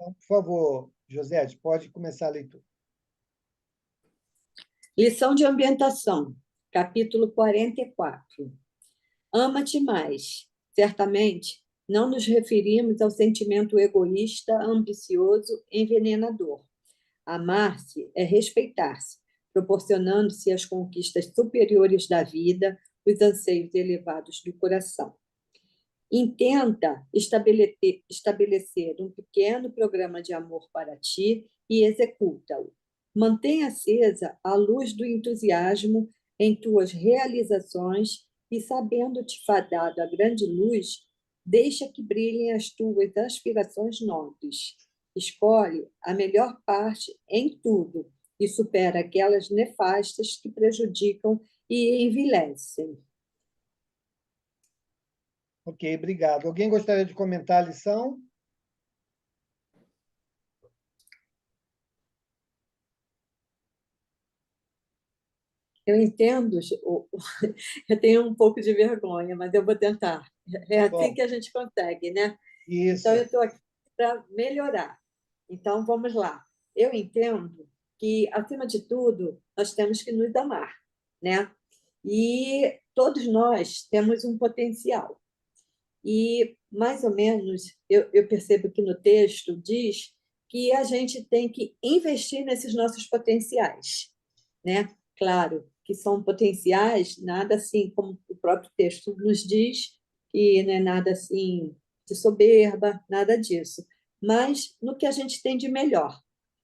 Então, por favor, José, pode começar a leitura. Lição de ambientação, capítulo 44. Ama-te mais. Certamente, não nos referimos ao sentimento egoísta, ambicioso, envenenador. Amar-se é respeitar-se, proporcionando-se as conquistas superiores da vida, os anseios elevados do coração. Intenta estabelecer um pequeno programa de amor para ti e executa-o. Mantenha acesa a luz do entusiasmo em tuas realizações e, sabendo-te fadado à grande luz, deixa que brilhem as tuas aspirações nobres. Escolhe a melhor parte em tudo e supera aquelas nefastas que prejudicam e envilecem. Ok, obrigado. Alguém gostaria de comentar a lição? Eu entendo, eu tenho um pouco de vergonha, mas eu vou tentar. É assim Bom, que a gente consegue, né? isso. Então, eu estou aqui para melhorar. Então, vamos lá. Eu entendo que, acima de tudo, nós temos que nos amar, né? E todos nós temos um potencial. E, mais ou menos, eu percebo que no texto diz que a gente tem que investir nesses nossos potenciais, né? Claro que são potenciais, nada assim como o próprio texto nos diz, que não é nada assim de soberba, nada disso, mas no que a gente tem de melhor.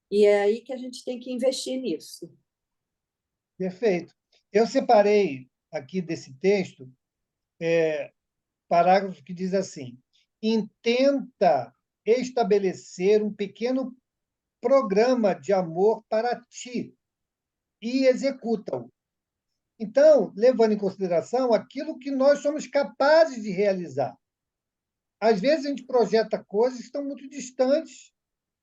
E é aí que a gente tem que investir nisso. Perfeito. Eu separei aqui desse texto parágrafo que diz assim: intenta estabelecer um pequeno programa de amor para ti e executa-o. Então, levando em consideração aquilo que nós somos capazes de realizar. Às vezes a gente projeta coisas que estão muito distantes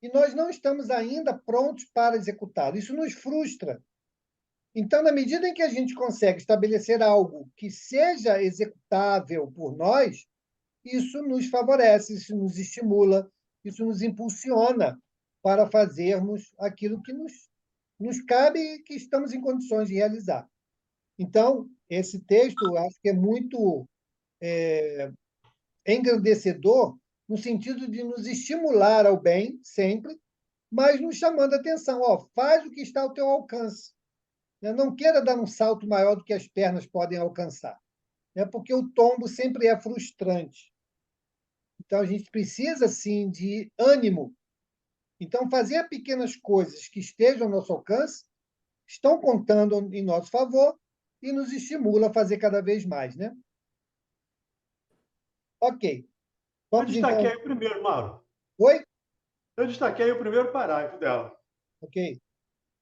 e nós não estamos ainda prontos para executar. Isso nos frustra. Então, na medida em que a gente consegue estabelecer algo que seja executável por nós, isso nos favorece, isso nos estimula, isso nos impulsiona para fazermos aquilo que nos cabe e que estamos em condições de realizar. Então, esse texto, eu acho que é muito engrandecedor, no sentido de nos estimular ao bem, sempre, mas nos chamando a atenção. Ó, faz o que está ao teu alcance. Né? Não queira dar um salto maior do que as pernas podem alcançar, né? Porque o tombo sempre é frustrante. Então, a gente precisa, sim, de ânimo. Então, fazer pequenas coisas que estejam ao nosso alcance estão contando em nosso favor e nos estimula a fazer cada vez mais, né? Ok. Eu Vamos, destaquei então... o primeiro, Mauro. Oi? Eu destaquei o primeiro parágrafo dela. Ok.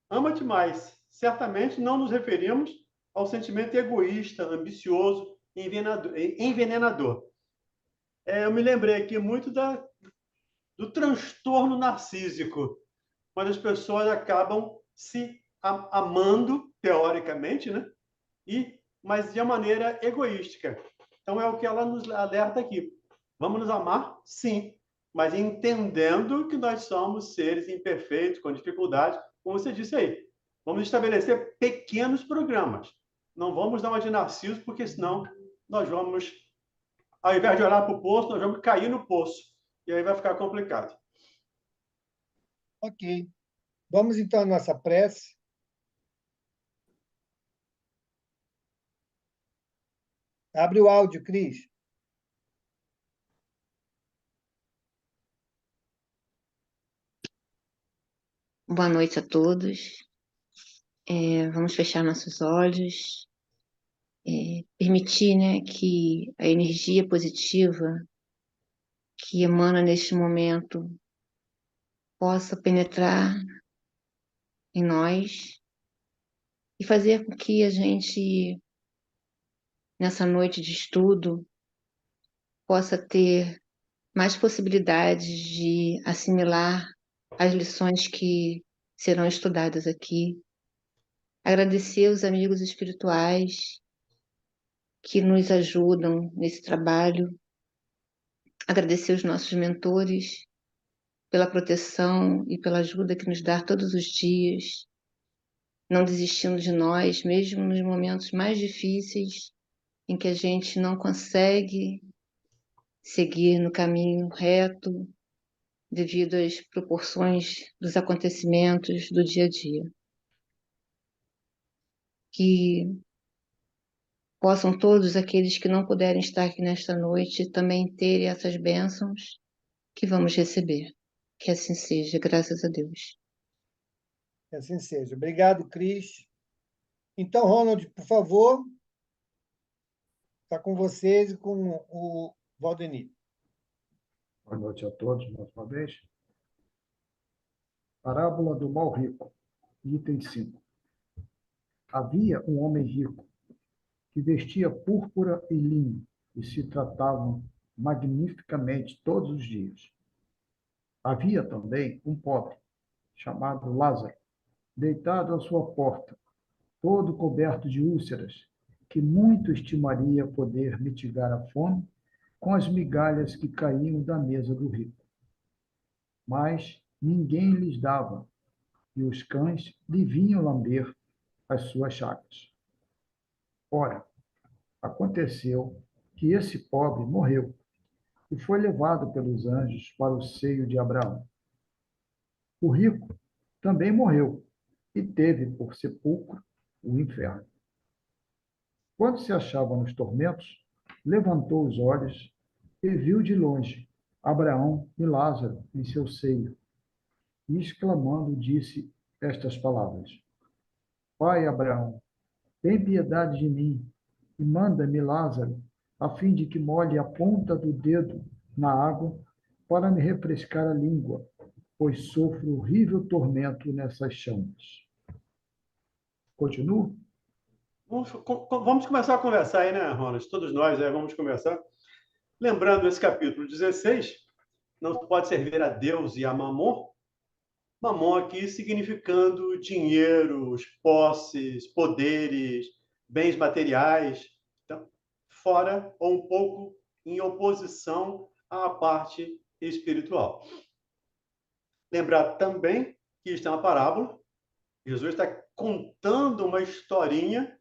Ama-te mais. Certamente não nos referimos ao sentimento egoísta, ambicioso, envenenador. Eu me lembrei aqui muito do transtorno narcísico, quando as pessoas acabam se amando, teoricamente, né? Mas de uma maneira egoística. Então, é o que ela nos alerta aqui. Vamos nos amar? Sim, mas entendendo que nós somos seres imperfeitos, com dificuldades, como você disse aí. Vamos estabelecer pequenos programas. Não vamos dar uma de Narciso, porque senão nós vamos, ao invés de olhar para o poço, nós vamos cair no poço. E aí vai ficar complicado. Ok. Vamos, então, à nossa prece. Abre o áudio, Cris. Boa noite a todos. Vamos fechar nossos olhos, permitir, né, que a energia positiva que emana neste momento possa penetrar em nós e fazer com que a gente, nessa noite de estudo, possa ter mais possibilidades de assimilar as lições que serão estudadas aqui. Agradecer os amigos espirituais que nos ajudam nesse trabalho, agradecer os nossos mentores pela proteção e pela ajuda que nos dá todos os dias, não desistindo de nós, mesmo nos momentos mais difíceis, em que a gente não consegue seguir no caminho reto devido às proporções dos acontecimentos do dia a dia. Que possam todos aqueles que não puderem estar aqui nesta noite também terem essas bênçãos que vamos receber. Que assim seja, graças a Deus. Que assim seja. Obrigado, Cris. Então, Ronald, por favor, está com vocês e com o Valdemir. Boa noite a todos, mais uma vez. Parábola do mal rico, item 5. Havia um homem rico que vestia púrpura e linho e se tratavam magnificamente todos os dias. Havia também um pobre, chamado Lázaro, deitado à sua porta, todo coberto de úlceras, que muito estimaria poder mitigar a fome com as migalhas que caíam da mesa do rico. Mas ninguém lhes dava, e os cães lhe vinham lamber as suas chagas. Ora, aconteceu que esse pobre morreu e foi levado pelos anjos para o seio de Abraão. O rico também morreu e teve por sepulcro o inferno. Quando se achava nos tormentos, levantou os olhos e viu de longe Abraão e Lázaro em seu seio, e exclamando, disse estas palavras: Pai Abraão, tem piedade de mim e manda-me Lázaro, a fim de que molhe a ponta do dedo na água para me refrescar a língua, pois sofro horrível tormento nessas chamas. Continuo? Vamos começar a conversar aí, né, Ronald? Todos nós aí vamos conversar. Lembrando esse capítulo 16, não pode servir a Deus e a Mamon. Mamon aqui significando dinheiro, posses, poderes, bens materiais. Então, fora ou um pouco em oposição à parte espiritual. Lembrar também que está uma parábola. Jesus está contando uma historinha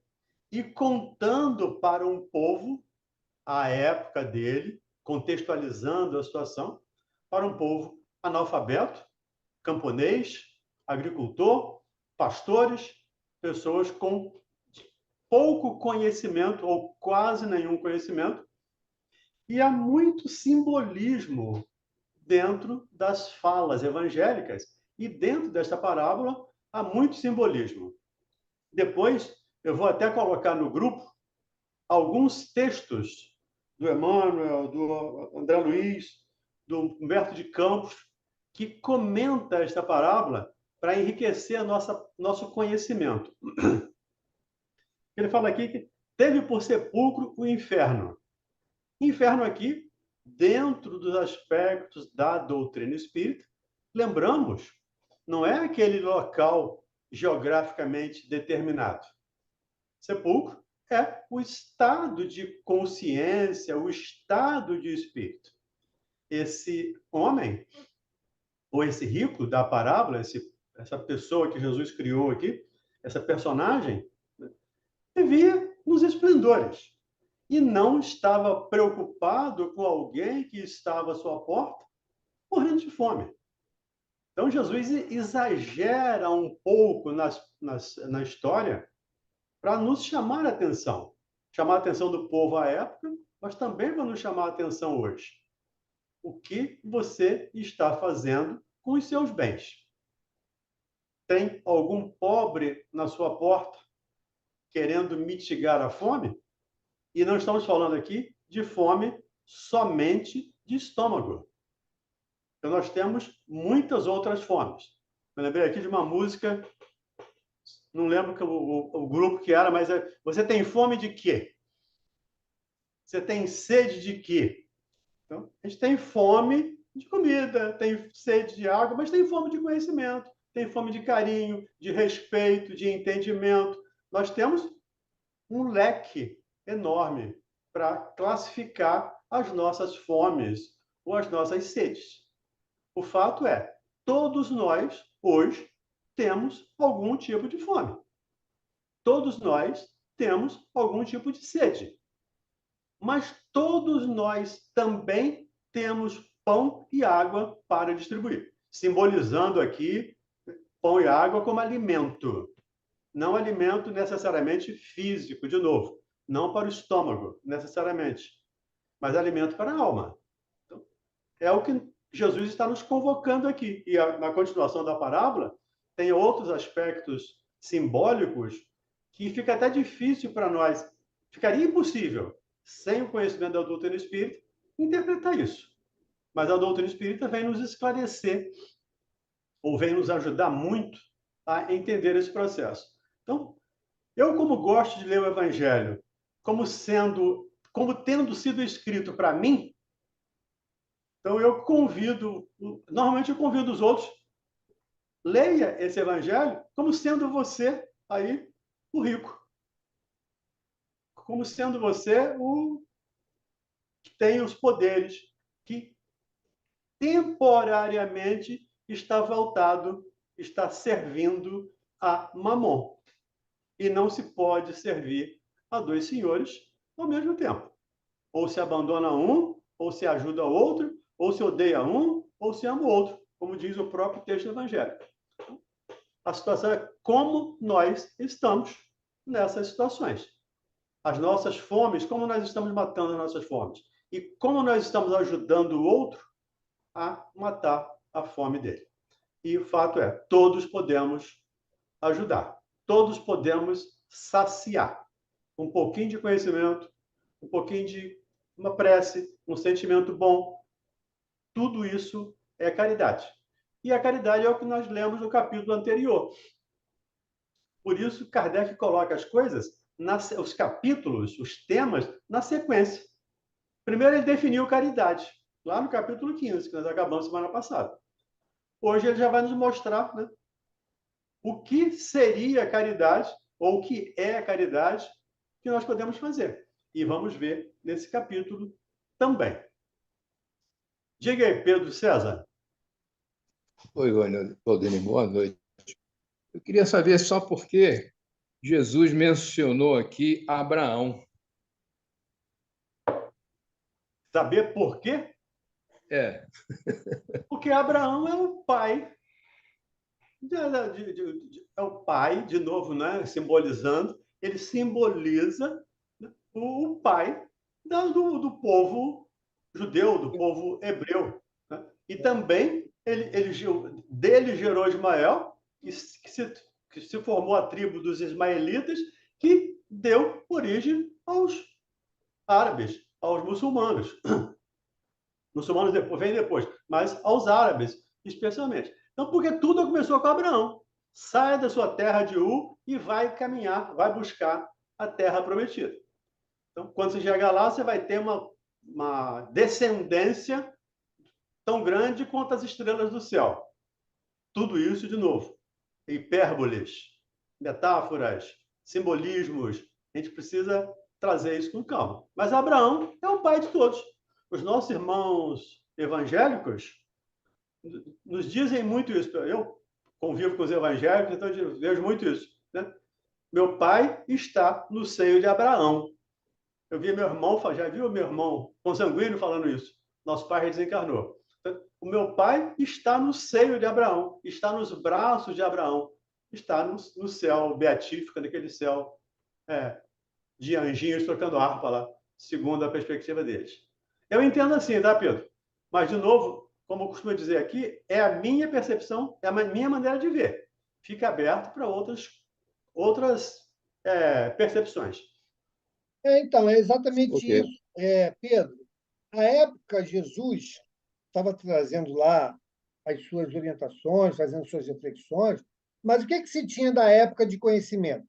e contando para um povo, a época dele, contextualizando a situação, para um povo analfabeto, camponês, agricultor, pastores, pessoas com pouco conhecimento ou quase nenhum conhecimento. E há muito simbolismo dentro das falas evangélicas. E dentro desta parábola há muito simbolismo. Depois, eu vou até colocar no grupo alguns textos do Emmanuel, do André Luiz, do Humberto de Campos, que comenta esta parábola para enriquecer nosso conhecimento. Ele fala aqui que teve por sepulcro o inferno. Inferno aqui, dentro dos aspectos da doutrina espírita, lembramos, não é aquele local geograficamente determinado. Sepulcro é o estado de consciência, o estado de espírito. Esse homem, ou esse rico da parábola, essa pessoa que Jesus criou aqui, essa personagem, vivia nos esplendores e não estava preocupado com alguém que estava à sua porta morrendo de fome. Então, Jesus exagera um pouco na história para nos chamar a atenção. Chamar a atenção do povo à época, mas também para nos chamar a atenção hoje. O que você está fazendo com os seus bens? Tem algum pobre na sua porta querendo mitigar a fome? E não estamos falando aqui de fome somente de estômago. Então, nós temos muitas outras fomes. Eu lembrei aqui de uma música, não lembro o grupo que era, mas você tem fome de quê? Você tem sede de quê? Então, a gente tem fome de comida, tem sede de água, mas tem fome de conhecimento, tem fome de carinho, de respeito, de entendimento. Nós temos um leque enorme para classificar as nossas fomes ou as nossas sedes. O fato é, todos nós, hoje, temos algum tipo de fome. Todos nós temos algum tipo de sede. Mas todos nós também temos pão e água para distribuir, simbolizando aqui pão e água como alimento, não alimento necessariamente físico, de novo, não para o estômago necessariamente, mas alimento para a alma. Então, é o que Jesus está nos convocando aqui. E na continuação da parábola, tem outros aspectos simbólicos que fica até difícil para nós, ficaria impossível, sem o conhecimento da doutrina espírita, interpretar isso. Mas a doutrina espírita vem nos esclarecer, ou vem nos ajudar muito a entender esse processo. Então, eu, como gosto de ler o Evangelho, como tendo sido escrito para mim, então normalmente eu convido os outros, leia esse Evangelho como sendo você aí o rico, como sendo você o que tem os poderes, que temporariamente está voltado, está servindo a Mamon. E não se pode servir a dois senhores ao mesmo tempo. Ou se abandona um, ou se ajuda o outro, ou se odeia um, ou se ama o outro, como diz o próprio texto do Evangelho. A situação é como nós estamos nessas situações. As nossas fomes, como nós estamos matando as nossas fomes. E como nós estamos ajudando o outro a matar a fome dele. E o fato é, todos podemos ajudar. Todos podemos saciar. Um pouquinho de conhecimento, um pouquinho de uma prece, um sentimento bom. Tudo isso é caridade. E a caridade é o que nós lemos no capítulo anterior. Por isso, Kardec coloca as coisas, os capítulos, os temas, na sequência. Primeiro, ele definiu caridade, lá no capítulo 15, que nós acabamos semana passada. Hoje, ele já vai nos mostrar, né, o que seria caridade, ou o que é a caridade, que nós podemos fazer. E vamos ver nesse capítulo também. Diga aí, Pedro César. Oi, Valdene, boa noite. Eu queria saber só por que Jesus mencionou aqui Abraão. Saber por quê? É, Porque Abraão é o pai. É o pai, de novo, né? Simbolizando. Ele simboliza, né, o pai do povo judeu, do povo hebreu. Né? E também dele gerou Ismael, que se formou a tribo dos ismaelitas, que deu origem aos árabes, aos muçulmanos. Muçulmanos vem depois, mas aos árabes, especialmente. Então, porque tudo começou com Abraão. Sai da sua terra de Ur e vai caminhar, vai buscar a terra prometida. Então, quando você chegar lá, você vai ter uma descendência tão grande quanto as estrelas do céu. Tudo isso, de novo, hipérboles, metáforas, simbolismos. A gente precisa trazer isso com calma. Mas Abraão é o pai de todos. Os nossos irmãos evangélicos nos dizem muito isso. Eu convivo com os evangélicos, então eu vejo muito isso. Né? Meu pai está no seio de Abraão. Eu vi meu irmão, já viu meu irmão consanguíneo falando isso. Nosso pai desencarnou. O meu pai está no seio de Abraão, está nos braços de Abraão, está no céu beatífico, naquele céu de anjinhos tocando harpa lá, segundo a perspectiva deles. Eu entendo assim, tá, Pedro? Mas, de novo, como eu costumo dizer aqui, é a minha percepção, é a minha maneira de ver. Fica aberto para outras percepções. Então, é exatamente ok. isso. Pedro, à época, Jesus estava trazendo lá as suas orientações, fazendo suas reflexões, mas o que se tinha da época de conhecimento?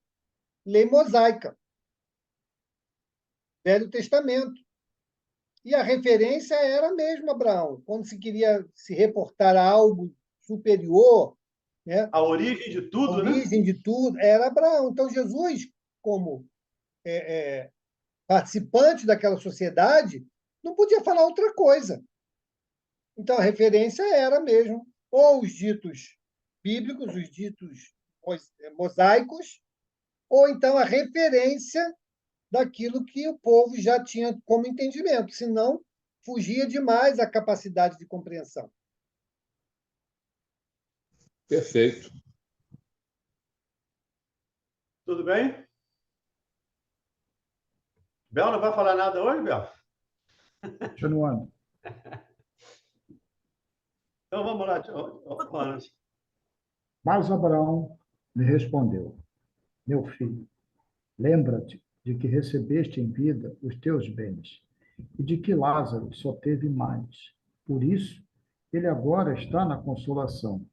Lei mosaica, Velho Testamento. E a referência era mesmo Abraão. Quando se queria se reportar a algo superior, né? A origem de tudo, A origem de tudo era Abraão. Então, Jesus, como participante daquela sociedade, não podia falar outra coisa. Então, a referência era mesmo ou os ditos bíblicos, os ditos mosaicos, ou então a referência daquilo que o povo já tinha como entendimento, senão fugia demais a capacidade de compreensão. Perfeito. Tudo bem? Bel não vai falar nada hoje, Bel? Continuando. Então vamos lá, Jonas. Mas Abraão lhe respondeu: Meu filho, lembra-te de que recebeste em vida os teus bens e de que Lázaro só teve mais. Por isso, ele agora está na consolação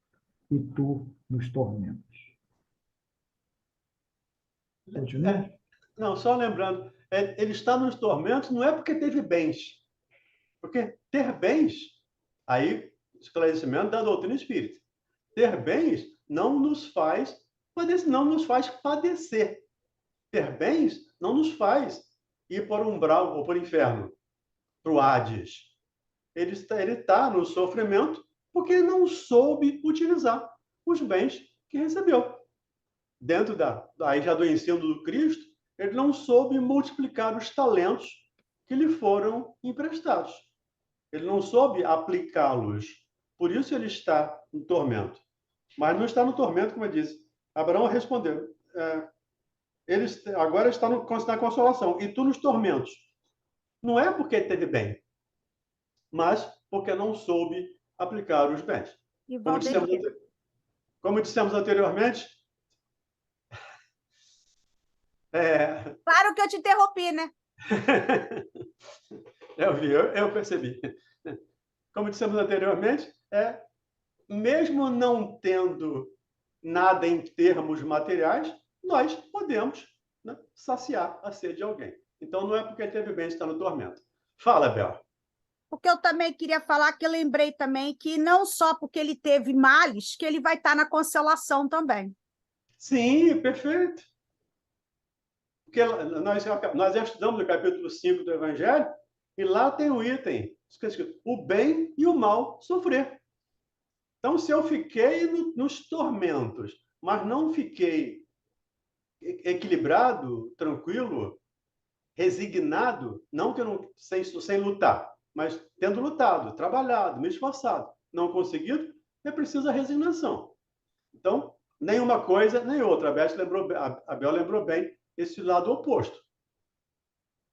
e tu nos tormentos. Continua? Não, só lembrando, ele está nos tormentos não é porque teve bens. Porque ter bens, aí, esclarecimento da doutrina espírita. Ter bens não nos faz padecer. Ter bens não nos faz ir para o umbral ou para o inferno, para o Hades. Ele está no sofrimento porque não soube utilizar os bens que recebeu. Dentro aí já do ensino do Cristo, ele não soube multiplicar os talentos que lhe foram emprestados. Ele não soube aplicá-los. Por isso ele está no tormento. Mas não está no tormento, como eu disse. Abraão respondeu: ele agora está na consolação, e tu nos tormentos. Não é porque teve bem, mas porque não soube aplicar os bens. Como dissemos anteriormente, Claro que eu te interrompi, né? eu percebi. Como dissemos anteriormente, mesmo não tendo nada em termos materiais, nós podemos, né, saciar a sede de alguém. Então, não é porque ele teve bem que está no tormento. Fala, Bel. Porque eu também queria falar que eu lembrei também que não só porque ele teve males, que ele vai estar na consolação também. Sim, perfeito. Porque nós já estudamos o capítulo 5 do Evangelho, e lá tem o item, escrito, o bem e o mal sofrer. Então, se eu fiquei nos tormentos, mas não fiquei equilibrado, tranquilo, resignado, não que eu não sem lutar, mas tendo lutado, trabalhado, me esforçado, não conseguido, é preciso a resignação. Então, nem uma coisa, nem outra. A Bel lembrou bem esse lado oposto.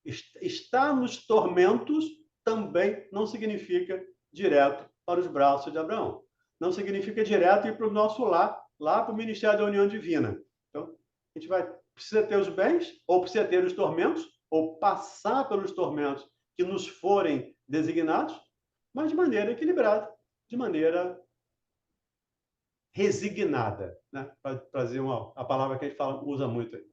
Estar nos tormentos também não significa direto para os braços de Abraão. Não significa direto ir para o nosso lar, lá para o Ministério da União Divina. Então, a gente precisa ter os bens, ou precisa ter os tormentos, ou passar pelos tormentos que nos forem designados, mas de maneira equilibrada, de maneira resignada, né? Para trazer a palavra que a gente usa muito aí.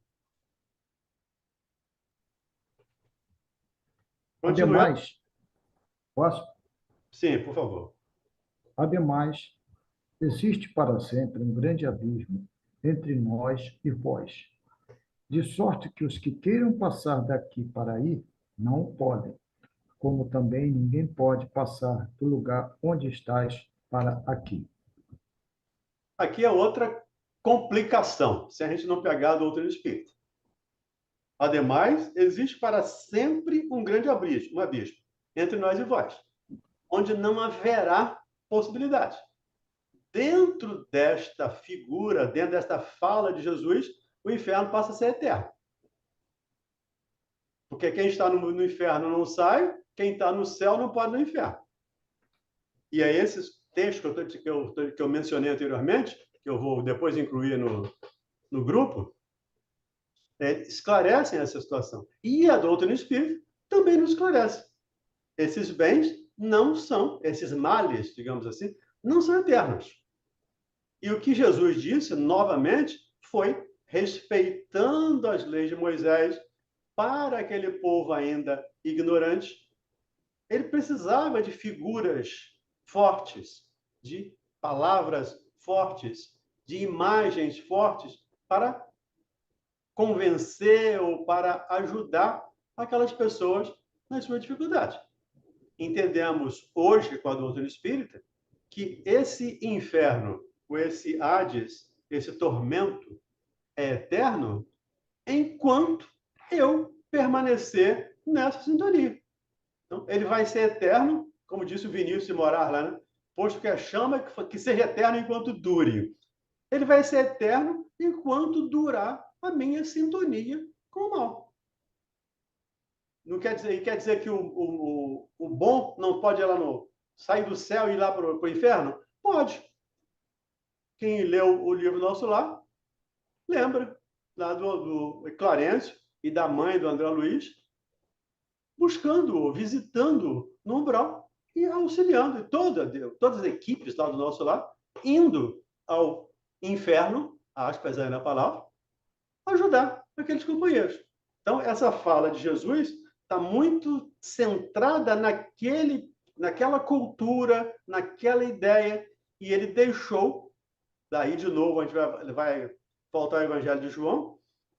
Ademais, posso? Sim, por favor. Ademais, existe para sempre um grande abismo entre nós e vós, de sorte que os que queiram passar daqui para aí não podem, como também ninguém pode passar do lugar onde estás para aqui. Aqui é outra complicação, se a gente não pegar a doutrina espírita. Ademais, existe para sempre um grande abismo entre nós e vós, onde não haverá possibilidade. Dentro desta figura, dentro desta fala de Jesus, o inferno passa a ser eterno. Porque quem está no inferno não sai, quem está no céu não pode ir no inferno. E é esses textos que eu mencionei anteriormente, que eu vou depois incluir no grupo, esclarecem essa situação. E a doutrina espírita também nos esclarece. Esses bens não são, esses males, digamos assim, não são eternos. E o que Jesus disse, novamente, foi respeitando as leis de Moisés para aquele povo ainda ignorante. Ele precisava de figuras fortes, de palavras fortes, de imagens fortes para convencer ou para ajudar aquelas pessoas nas suas dificuldades. entendemos hoje, com a doutrina espírita, que esse inferno, ou esse Hades, esse tormento, é eterno enquanto eu permanecer nessa sintonia. Então, ele vai ser eterno, como disse o Vinícius de Moraes lá, né? Posto que a chama que seja eterno enquanto dure. Ele vai ser eterno enquanto durar a minha sintonia com o mal. Não quer dizer que o bom não pode ir lá sair do céu e ir lá para o inferno? Pode. Quem leu o livro Nosso Lar, lembra lá do Clarencio e da mãe do André Luiz, buscando, visitando no umbral e auxiliando. E todas as equipes lá do Nosso Lar indo ao inferno, aspas aí na palavra, ajudar aqueles companheiros. Então, essa fala de Jesus está muito centrada naquela cultura, naquela ideia, e ele deixou, daí de novo a gente vai voltar ao Evangelho de João,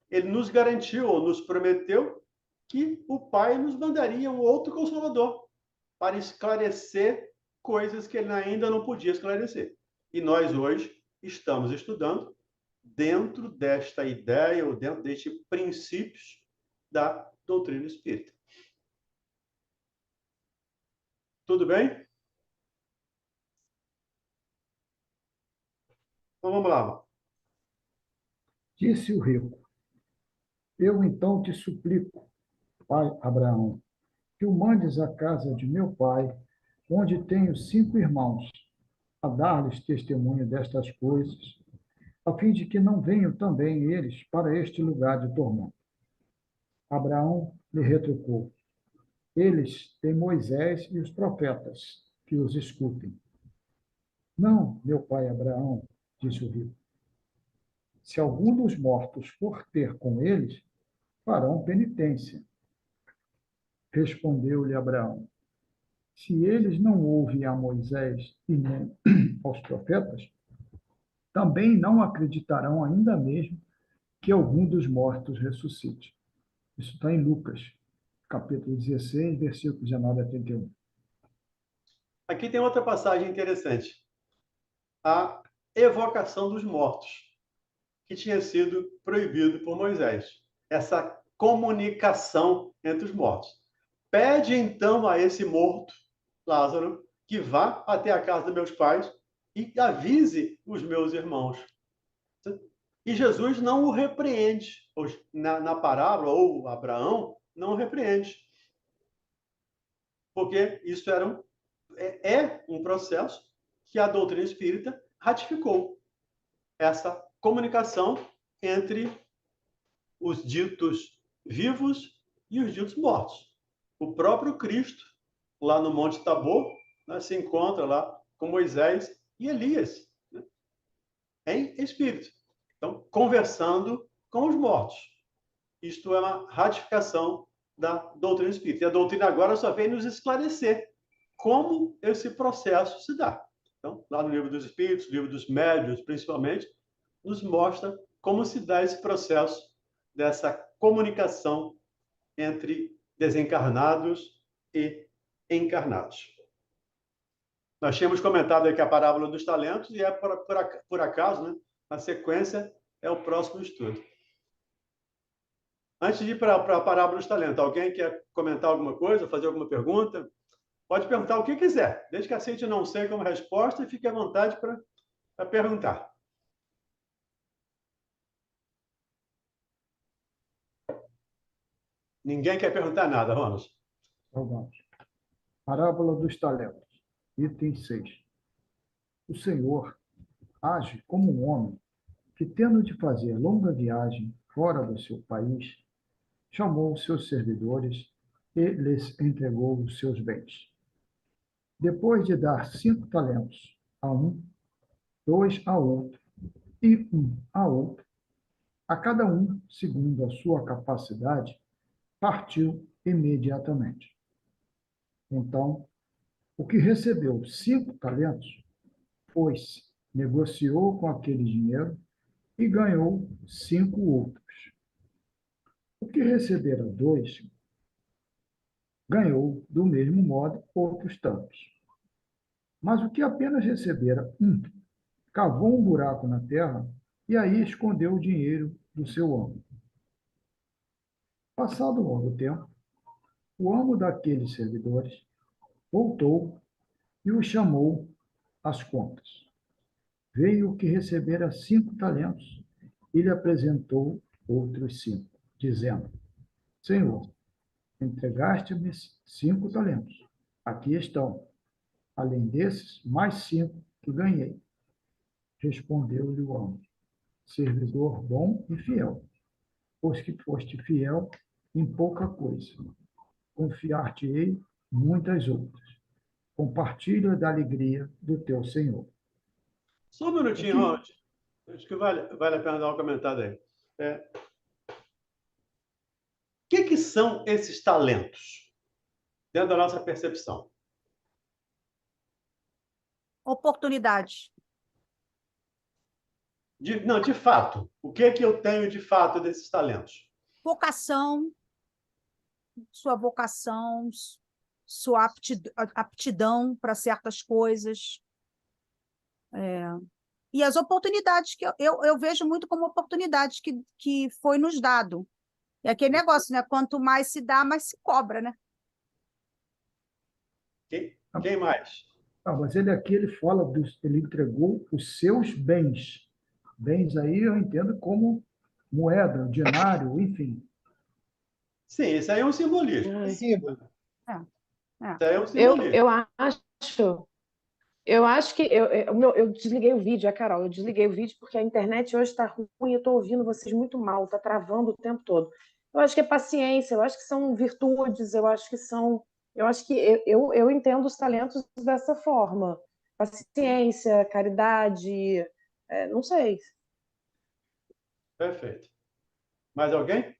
ele nos garantiu, ou nos prometeu, que o Pai nos mandaria um outro Consolador para esclarecer coisas que ele ainda não podia esclarecer. E nós hoje estamos estudando dentro desta ideia, ou dentro destes princípios da doutrina espírita. Tudo bem? Então vamos lá. Disse o rico: eu então te suplico, pai Abraão, que o mandes à casa de meu pai, onde tenho 5 irmãos, a dar-lhes testemunho destas coisas, a fim de que não venham também eles para este lugar de tormento. Abraão lhe retrucou: eles têm Moisés e os profetas, que os escutem. Não, meu pai Abraão, disse o rico. Se algum dos mortos for ter com eles, farão penitência. Respondeu-lhe Abraão: se eles não ouvem a Moisés e nem aos profetas, também não acreditarão ainda mesmo que algum dos mortos ressuscite. Isso está em Lucas, capítulo 16, versículos 19 a 31. Aqui tem outra passagem interessante. A evocação dos mortos, que tinha sido proibido por Moisés. Essa comunicação entre os mortos. Pede, então, a esse morto, Lázaro, que vá até a casa dos meus pais e avise os meus irmãos. E Jesus não o repreende. Na parábola, ou Abraão, não o repreende. Porque isso é um processo que a doutrina espírita ratificou. Essa comunicação entre os ditos vivos e os ditos mortos. O próprio Cristo, lá no Monte Tabor, né, se encontra lá com Moisés e Elias, né, em espírito. Então, conversando com os mortos. Isto é uma ratificação da doutrina espírita. E a doutrina agora só vem nos esclarecer como esse processo se dá. Então, lá no Livro dos Espíritos, Livro dos Médiuns, principalmente, nos mostra como se dá esse processo dessa comunicação entre desencarnados e encarnados. Nós tínhamos comentado aqui a parábola dos talentos e por acaso, né, a sequência é o próximo estudo. Antes de ir para a parábola dos talentos, alguém quer comentar alguma coisa, fazer alguma pergunta? Pode perguntar o que quiser, desde que aceite não sei como resposta e fique à vontade para perguntar. Ninguém quer perguntar nada, vamos. Então vamos. Parábola dos talentos, item 6. O Senhor age como um homem que, tendo de fazer longa viagem fora do seu país, chamou seus servidores e lhes entregou os seus bens. Depois de dar 5 talentos a um, 2 a outro e 1 a outro, a cada um, segundo a sua capacidade, partiu imediatamente. Então, o que recebeu 5 talentos, foi-se, negociou com aquele dinheiro e ganhou 5 outros. O que recebera 2, ganhou, do mesmo modo, outros tantos. Mas o que apenas recebera um, cavou um buraco na terra e aí escondeu o dinheiro do seu amo. Passado um longo tempo, o amo daqueles servidores voltou e o chamou às contas. Veio o que recebera 5 talentos e lhe apresentou outros 5, dizendo: Senhor, entregaste-me 5 talentos. Aqui estão. Além desses, mais 5 que ganhei. Respondeu-lhe o amo: servidor bom e fiel, pois que foste fiel em pouca coisa, confiar-te-ei muitas outras. Compartilha da alegria do teu Senhor. Só um minutinho, Ronald. Acho que vale a pena dar um comentário aí. O que são esses talentos, dentro da nossa percepção? Oportunidade. De fato. O que eu tenho de fato desses talentos? Vocação, sua vocação, sua aptidão para certas coisas. E as oportunidades que eu vejo muito como oportunidades que foi nos dado. É aquele negócio, né? Quanto mais se dá, mais se cobra, né? Quem mais? Mas ele aqui ele fala ele entregou os seus bens. Bens aí eu entendo como moeda, dinário, enfim. Sim, isso aí é um simbolismo. É símbolo. Isso aí é um simbolismo. Eu acho que eu desliguei o vídeo, Carol, eu desliguei o vídeo porque a internet hoje está ruim, eu estou ouvindo vocês muito mal, está travando o tempo todo. Eu acho que é paciência, eu acho que são virtudes, eu acho que eu entendo os talentos dessa forma. Paciência, caridade, não sei. Perfeito. Mais alguém?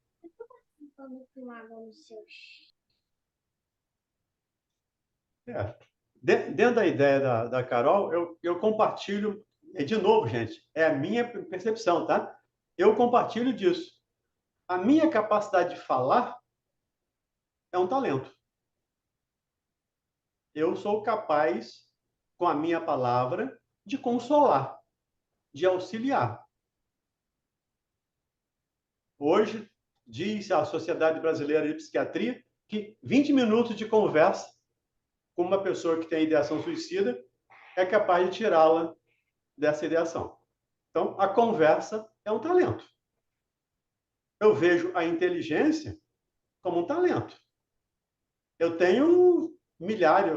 Dentro da ideia da Carol, eu compartilho, de novo, gente, é a minha percepção, tá? Eu compartilho disso. A minha capacidade de falar é um talento. Eu sou capaz, com a minha palavra, de consolar, de auxiliar. Hoje, diz a Sociedade Brasileira de Psiquiatria que 20 minutos de conversa com uma pessoa que tem ideação suicida é capaz de tirá-la dessa ideação. Então, a conversa é um talento. Eu vejo a inteligência como um talento. Eu tenho milhares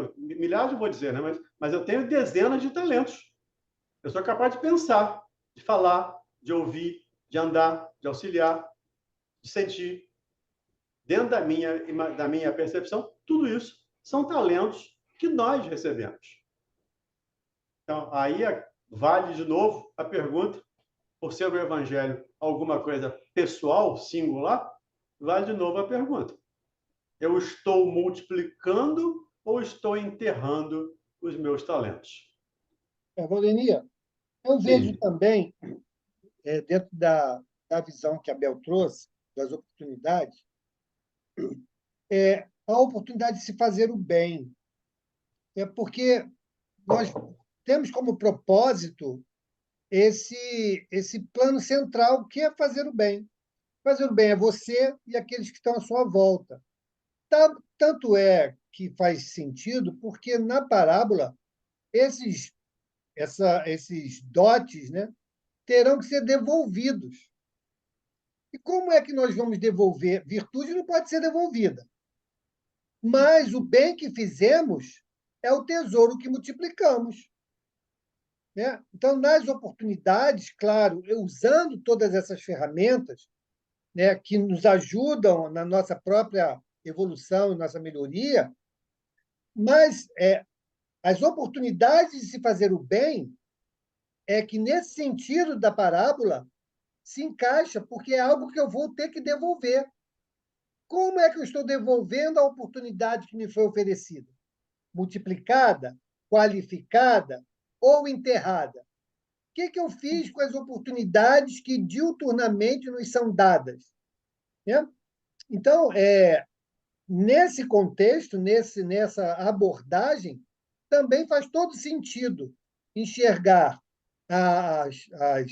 eu vou dizer, né? Mas eu tenho dezenas de talentos. Eu sou capaz de pensar, de falar, de ouvir, de andar, de auxiliar, de sentir. Dentro da minha percepção, tudo isso são talentos que nós recebemos. Então, aí vale de novo a pergunta, por ser o evangelho alguma coisa pessoal, singular, vale de novo a pergunta. Eu estou multiplicando ou estou enterrando os meus talentos? Valdemir, eu vejo também, dentro da visão que a Bel trouxe, das oportunidades, a oportunidade de se fazer o bem. Porque nós temos como propósito esse plano central, que é fazer o bem. Fazer o bem é você e aqueles que estão à sua volta. Tanto é que faz sentido, porque na parábola, esses dotes, né, terão que ser devolvidos. E como é que nós vamos devolver? Virtude não pode ser devolvida. Mas o bem que fizemos é o tesouro que multiplicamos. Né? Então, nas oportunidades, claro, usando todas essas ferramentas, né, que nos ajudam na nossa própria evolução e nossa melhoria, mas as oportunidades de se fazer o bem é que, nesse sentido da parábola, se encaixa, porque é algo que eu vou ter que devolver. Como é que eu estou devolvendo a oportunidade que me foi oferecida? Multiplicada, qualificada ou enterrada? O que eu fiz com as oportunidades que diuturnamente nos são dadas? Né? Então, nesse contexto, nessa abordagem, também faz todo sentido enxergar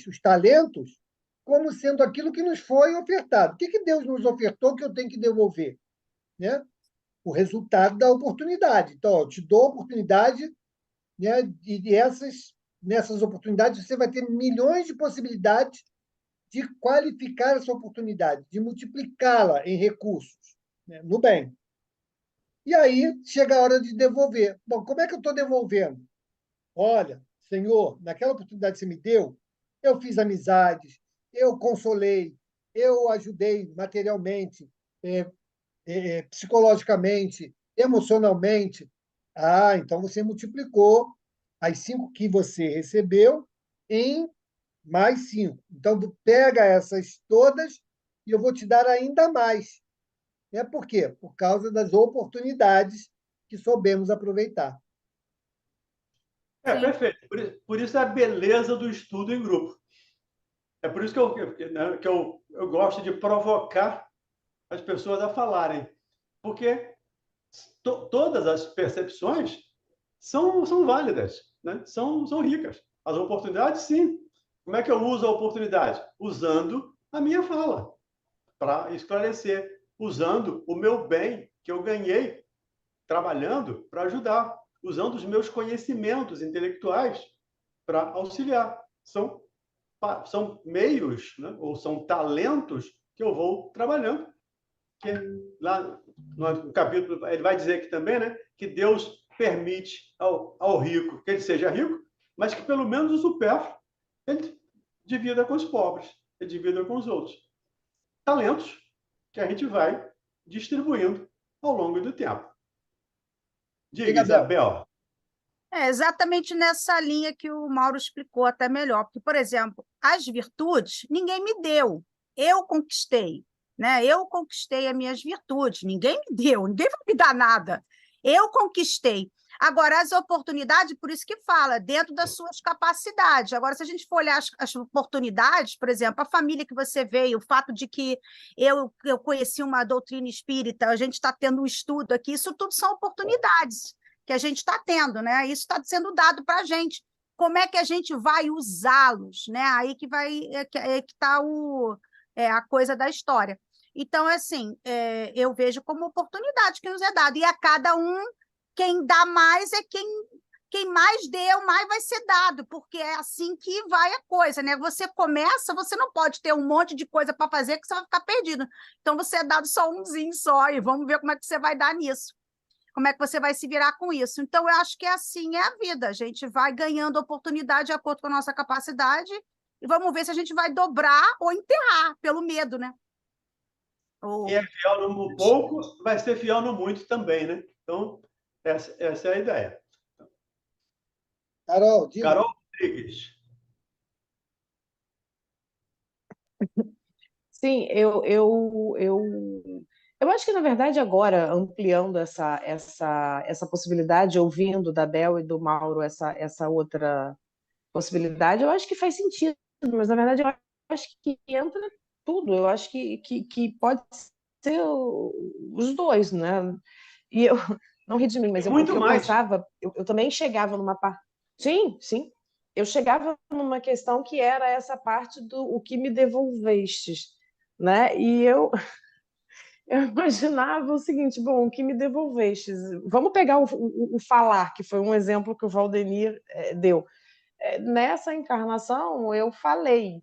os talentos como sendo aquilo que nos foi ofertado. O que Deus nos ofertou que eu tenho que devolver? Né? O resultado da oportunidade. Então, eu te dou a oportunidade, né, e nessas oportunidades você vai ter milhões de possibilidades de qualificar essa oportunidade, de multiplicá-la em recursos, né, no bem. E aí chega a hora de devolver. Bom, como é que eu estou devolvendo? Olha, Senhor, naquela oportunidade que você me deu, eu fiz amizades, eu consolei, eu ajudei materialmente, psicologicamente, emocionalmente. Ah, então você multiplicou as 5 que você recebeu em mais 5. Então, pega essas todas e eu vou te dar ainda mais. Por quê? Por causa das oportunidades que soubemos aproveitar. Sim. Perfeito. Por isso a beleza do estudo em grupo. É por isso que eu gosto de provocar as pessoas a falarem. Porque todas as percepções são válidas, né? São ricas. As oportunidades, sim. Como é que eu uso a oportunidade? Usando a minha fala para esclarecer, usando o meu bem que eu ganhei trabalhando para ajudar, usando os meus conhecimentos intelectuais para auxiliar. São meios, né? Ou são talentos que eu vou trabalhando. Que lá no capítulo ele vai dizer aqui também, né, que Deus permite ao rico que ele seja rico, mas que pelo menos o supérfluo ele divida com os pobres, ele divida com os outros. Talentos que a gente vai distribuindo ao longo do tempo. Diga, Diga, Bel. Isabel. É exatamente nessa linha que o Mauro explicou até melhor. Porque, por exemplo, as virtudes ninguém me deu, eu conquistei, né? Eu conquistei as minhas virtudes, ninguém me deu, ninguém vai me dar nada. Eu conquistei. Agora, as oportunidades, por isso que fala, dentro das suas capacidades. Agora, se a gente for olhar as oportunidades, por exemplo, a família que você veio, o fato de que eu conheci uma doutrina espírita, a gente está tendo um estudo aqui, isso tudo são oportunidades que a gente está tendo, né? Isso está sendo dado para a gente. Como é que a gente vai usá-los, né? Aí que vai que está a coisa da história. Então, assim, eu vejo como oportunidade que nos é dado. E a cada um, quem dá mais é quem mais deu, mais vai ser dado, porque é assim que vai a coisa, né? Você começa, você não pode ter um monte de coisa para fazer que você vai ficar perdido. Então, você é dado só umzinho só, e vamos ver como é que você vai dar nisso. Como é que você vai se virar com isso? Então, eu acho que assim é a vida. A gente vai ganhando oportunidade de acordo com a nossa capacidade e vamos ver se a gente vai dobrar ou enterrar pelo medo, né? Quem é fiel no pouco vai ser fiel no muito também, né? Então, essa é a ideia. Carol, diga. Carol Rodrigues. Sim, eu acho que, na verdade, agora, ampliando essa possibilidade, ouvindo da Bel e do Mauro essa outra possibilidade, eu acho que faz sentido, mas, na verdade, eu acho que entra tudo, eu acho que pode ser os dois, né? E eu, não ri de mim, mas o Muito que eu mais. pensava, eu também chegava numa parte... Sim, sim. Eu chegava numa questão que era essa parte do o que me devolvestes, né? E eu imaginava o seguinte, bom, o que me devolvestes? Vamos pegar o falar, que foi um exemplo que o Valdemir deu. Nessa encarnação, eu falei,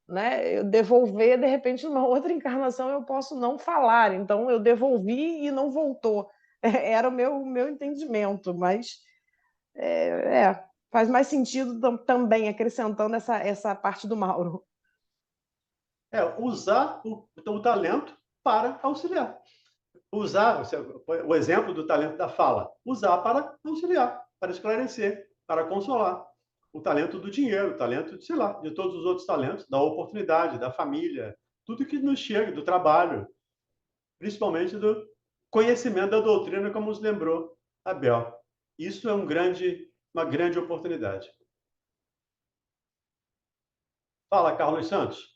né? Eu devolver, de repente, numa outra encarnação, eu posso não falar. Então, eu devolvi e não voltou. Era o meu entendimento, mas faz mais sentido também, acrescentando essa parte do Mauro. Usar o talento para auxiliar. Usar o exemplo do talento da fala. Usar para auxiliar, para esclarecer, para consolar. O talento do dinheiro, o talento, sei lá, de todos os outros talentos, da oportunidade, da família, tudo que nos chega, do trabalho, principalmente do conhecimento da doutrina, como nos lembrou Abel. Isso é uma grande oportunidade. Fala, Carlos Santos.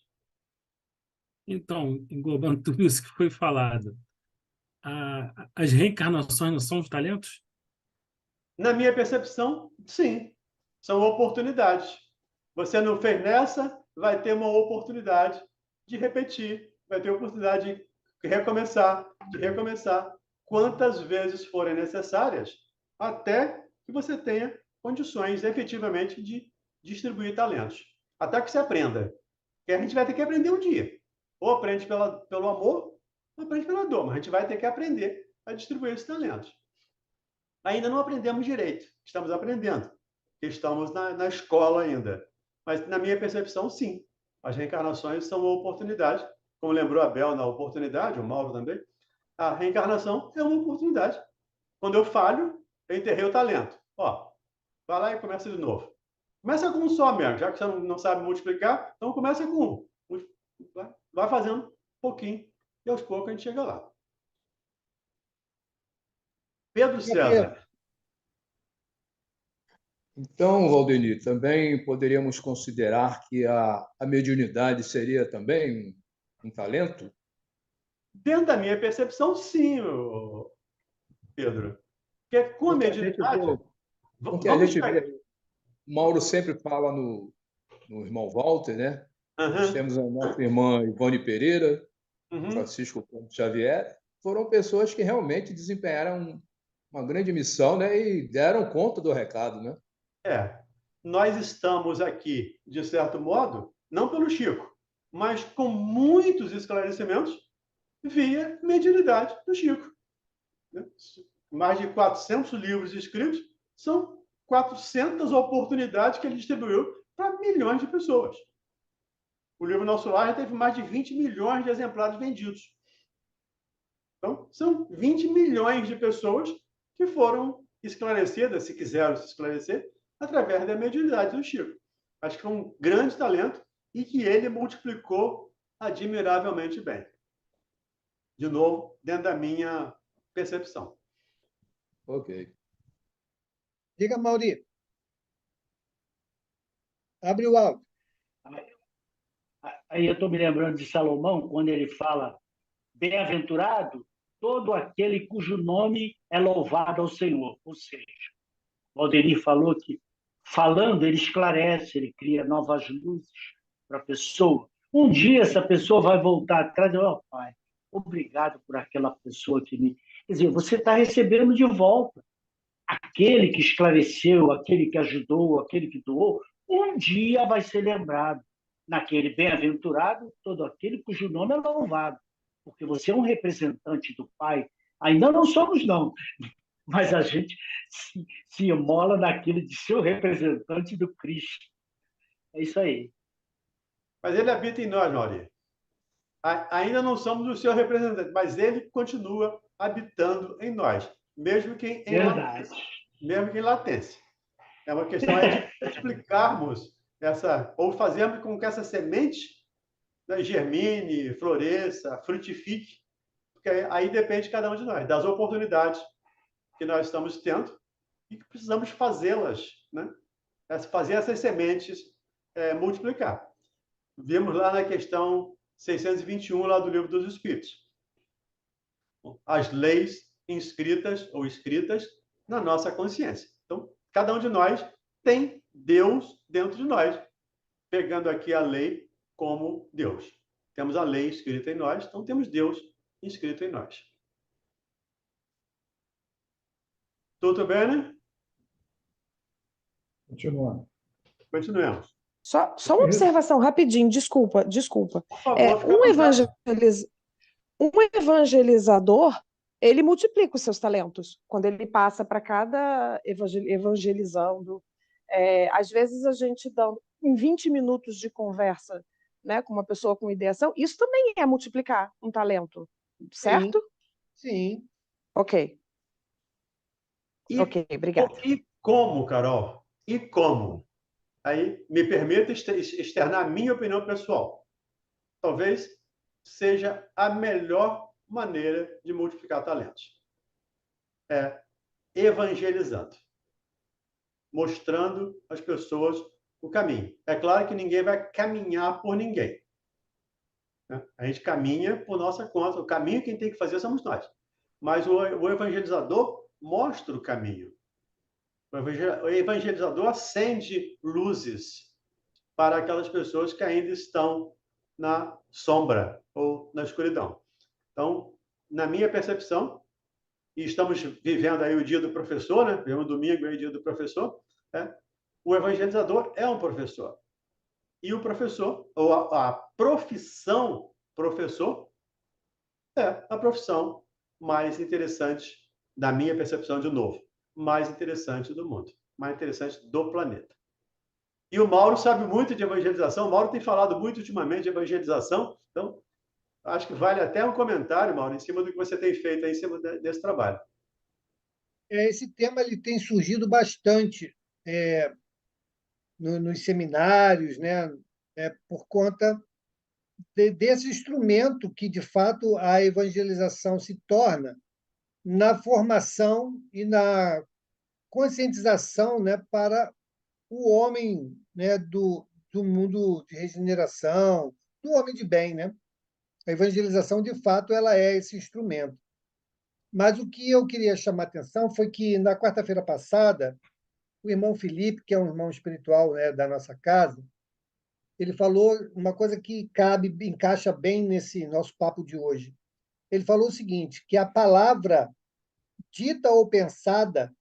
Então, englobando tudo isso que foi falado, as reencarnações não são os talentos? Na minha percepção, sim. São oportunidades. Você não fez nessa, vai ter uma oportunidade de repetir, vai ter a oportunidade de recomeçar, quantas vezes forem necessárias, até que você tenha condições efetivamente de distribuir talentos. Até que você aprenda. Porque a gente vai ter que aprender um dia. Ou aprende pelo amor, ou aprende pela dor. Mas a gente vai ter que aprender a distribuir esses talentos. Ainda não aprendemos direito. Estamos aprendendo. Estamos na escola ainda. Mas, na minha percepção, sim. As reencarnações são uma oportunidade. Como lembrou a Bel na oportunidade, o Mauro também. A reencarnação é uma oportunidade. Quando eu falho, eu enterrei o talento. Ó, vai lá e começa de novo. Começa com um só mesmo, já que você não sabe multiplicar, então começa com um. Vai fazendo um pouquinho, e aos poucos a gente chega lá. Pedro César. Então, Valdenir, também poderíamos considerar que a mediunidade seria também um talento? Dentro da minha percepção, sim, Pedro. Porque com a mediunidade... Porque a gente vê, Mauro sempre fala no irmão Walter, né? Nós temos a nossa irmã Ivone Pereira, Francisco Ponto Xavier, foram pessoas que realmente desempenharam uma grande missão, né? E deram conta do recado, né? Nós estamos aqui, de certo modo, não pelo Chico, mas com muitos esclarecimentos via mediunidade do Chico. Mais de 400 livros escritos, são 400 oportunidades que ele distribuiu para milhões de pessoas. O livro Nosso Lar já teve mais de 20 milhões de exemplares vendidos. Então, são 20 milhões de pessoas que foram esclarecidas, se quiseram se esclarecer, através da mediunidade do Chico. Acho que é um grande talento e que ele multiplicou admiravelmente bem. De novo, dentro da minha percepção. Ok. Diga, Mauri. Abre o áudio. Aí eu estou me lembrando de Salomão, quando ele fala: bem-aventurado todo aquele cujo nome é louvado ao Senhor. Ou seja, o Valdenir falou que, falando, ele esclarece, ele cria novas luzes para a pessoa. Um dia essa pessoa vai voltar atrás e dizer: ó, pai, obrigado por aquela pessoa que me... Quer dizer, você está recebendo de volta. Aquele que esclareceu, aquele que ajudou, aquele que doou, um dia vai ser lembrado. Naquele bem-aventurado, todo aquele cujo nome é louvado. Porque você é um representante do Pai. Ainda não somos, não. Mas a gente se imola naquele de ser o representante do Cristo. É isso aí. Mas ele habita em nós, Mauri. Ainda não somos o seu representante, mas ele continua habitando em nós, mesmo que em latência. É uma questão de explicarmos ou fazermos com que essa semente, né, germine, floresça, frutifique, porque aí depende de cada um de nós, das oportunidades que nós estamos tendo e que precisamos fazê-las, né? Fazer essas sementes multiplicar. Vimos lá na questão 621, lá do Livro dos Espíritos. As leis inscritas ou escritas na nossa consciência. Então, cada um de nós tem Deus dentro de nós, pegando aqui a lei como Deus. Temos a lei escrita em nós, então temos Deus inscrito em nós. Tudo bem, né? Continuando. Continuemos. Só uma observação rapidinho, desculpa. Por favor, Um evangelizador, ele multiplica os seus talentos quando ele passa para cada evangelizando. Às vezes a gente dá em 20 minutos de conversa, né, com uma pessoa com ideação, isso também é multiplicar um talento, certo? Sim. Ok. Ok, obrigada. E como, Carol? E como? Aí, me permita externar a minha opinião pessoal. Talvez seja a melhor maneira de multiplicar talentos. Evangelizando. Mostrando às pessoas o caminho. É claro que ninguém vai caminhar por ninguém, né? A gente caminha por nossa conta. O caminho quem tem que fazer somos nós. mas o evangelizador mostra o caminho. O evangelizador acende luzes para aquelas pessoas que ainda estão na sombra ou na escuridão. Então, na minha percepção, e estamos vivendo aí o dia do professor, né? Vivemos domingo aí o dia do professor, né? O evangelizador é um professor. E o professor, ou a profissão professor, é a profissão mais interessante, da minha percepção, de novo, mais interessante do mundo, mais interessante do planeta. E o Mauro sabe muito de evangelização, o Mauro tem falado muito ultimamente de evangelização, então acho que vale até um comentário, Mauro, em cima do que você tem feito aí, em cima desse trabalho. Esse tema ele tem surgido bastante nos seminários, né? Por conta desse instrumento que, de fato, a evangelização se torna na formação e na conscientização, né, para o homem, né, do mundo de regeneração, do homem de bem, né? A evangelização, de fato, ela é esse instrumento. Mas o que eu queria chamar a atenção foi que, na quarta-feira passada, o irmão Felipe, que é um irmão espiritual, né, da nossa casa, ele falou uma coisa que encaixa bem nesse nosso papo de hoje. Ele falou o seguinte, que a palavra dita ou pensada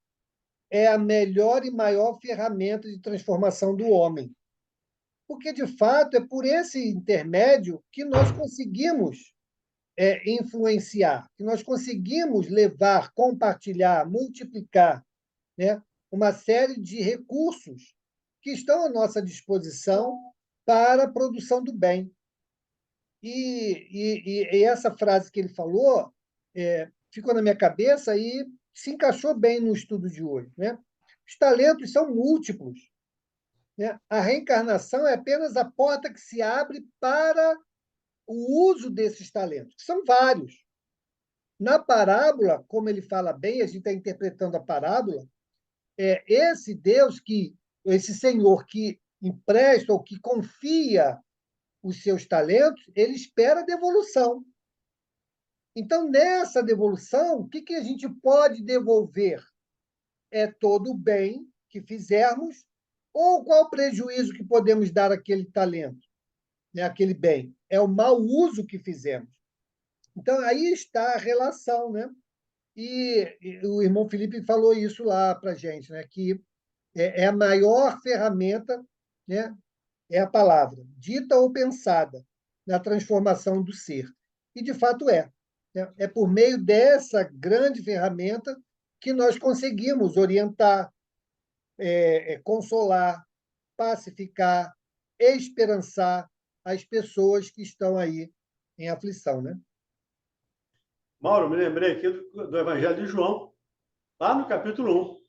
é a melhor e maior ferramenta de transformação do homem. Porque, de fato, é por esse intermédio que nós conseguimos influenciar, que nós conseguimos levar, compartilhar, multiplicar, né, uma série de recursos que estão à nossa disposição para a produção do bem. E essa frase que ele falou ficou na minha cabeça e se encaixou bem no estudo de hoje, né? Os talentos são múltiplos, né? A reencarnação é apenas a porta que se abre para o uso desses talentos, que são vários. Na parábola, como ele fala bem, a gente está interpretando a parábola, esse Deus esse Senhor que empresta ou que confia os seus talentos, ele espera a devolução. Então, nessa devolução, o que a gente pode devolver? É todo o bem que fizermos ou qual prejuízo que podemos dar àquele talento, né, àquele bem? É o mau uso que fizemos. Então, aí está a relação, né? E o irmão Felipe falou isso lá para a gente, né? Que é a maior ferramenta, né? É a palavra, dita ou pensada, na transformação do ser. E, de fato, é. É por meio dessa grande ferramenta que nós conseguimos orientar, consolar, pacificar, esperançar as pessoas que estão aí em aflição, né? Mauro, me lembrei aqui do Evangelho de João, lá no capítulo